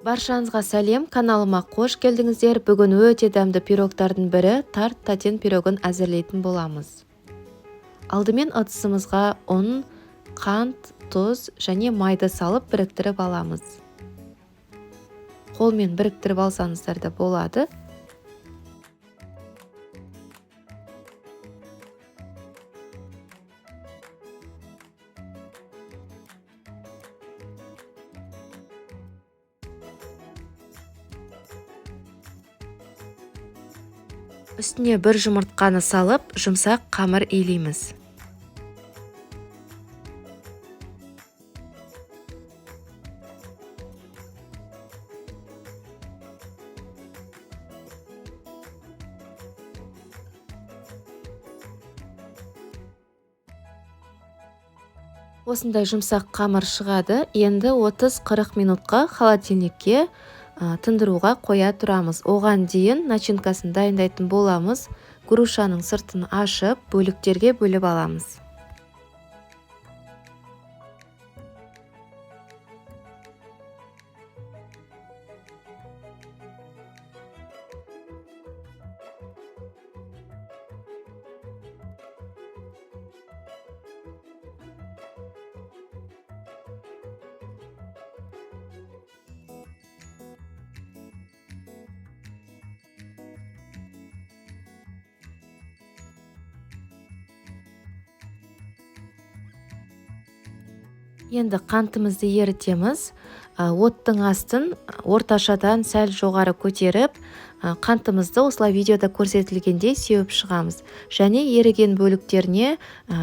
Баршаңызға сәлем, каналыма қош келдіңіздер. Бүгін өте дәмді пирогтардың бірі тарт татен пирогын әзірлейтін боламыз. Алдымен ыдысымызға ұн, қант, тұз және майды салып біріктіріп аламыз. Қолмен біріктіріп алсаңыздар да болады. Үстіне бір жұмыртқаны салып, жұмсақ қамыр илейміз. Осындай жұмсақ қамыр шығады. Енді 30-40 минутқа холодильникке тындыруға қоя тұрамыз. Оған дейін начинкасын дайындайтын боламыз. Грушаның сыртын ашып, бөліктерге бөліп аламыз. Енді қантымызды ерітеміз. Оттың астын орташадан сәл жоғары көтеріп, қантымызды осылай видеода көрсетілгендей сеуіп шығамыз. Және еріген бөліктеріне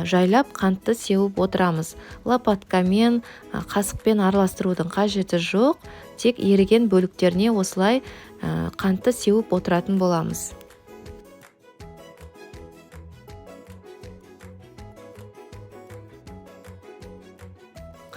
жайлап қантты сеуіп отырамыз. Лопаткамен, қасықпен араластырудың қажеті жоқ. Тек еріген бөліктеріне осылай қантты сеуіп отыратын боламыз.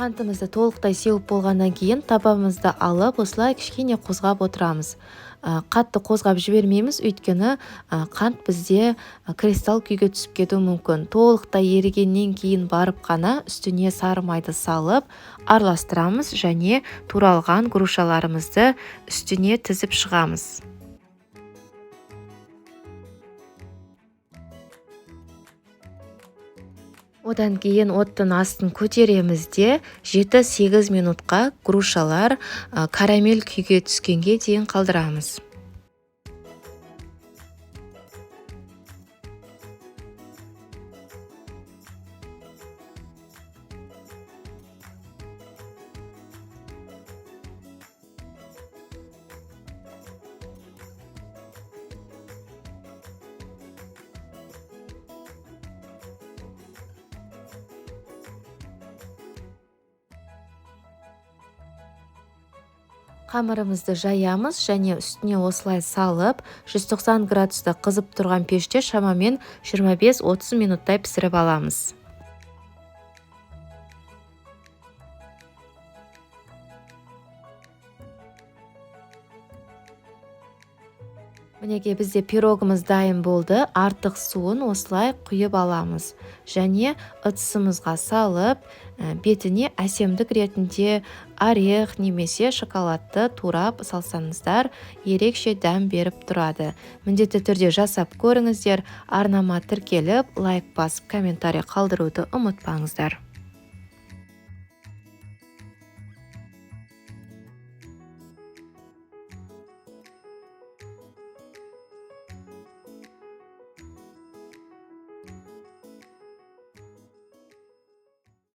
Қантымызды толықтай сеуіп болғаннан кейін табамызды алып, осылай кішкене қозғап отырамыз. Қатты қозғап жібермейміз, өйткені қант бізде кристалл күйге түсіп кетуі мүмкін. Толықтай ерігеннен кейін барып қана үстіне сары майды салып, араластырамыз және туралған грушаларымызды үстіне тізіп шығамыз. Одан кейін оттың астын көтереміз де 7-8 минутқа грушалар карамель күйге түскенге дейін қалдырамыз. Қамырымызды жаямыз және үстіне осылай салып, 190 градуста қызып тұрған пеште шамамен 25-30 минуттай пісіріп аламыз. Мінеге бізде пирогымыз дайын болды. Артық суын осылай құйып аламыз. Және ыдысымызға салып, бетіне әсемдік ретінде орех немесе шоколадты турап салсаңыздар, ерекше дәм беріп тұрады. Міндетті түрде жасап көріңіздер. Арнама тіркеліп, лайк басып, комментарий қалдыруды ұмытпаңыздар.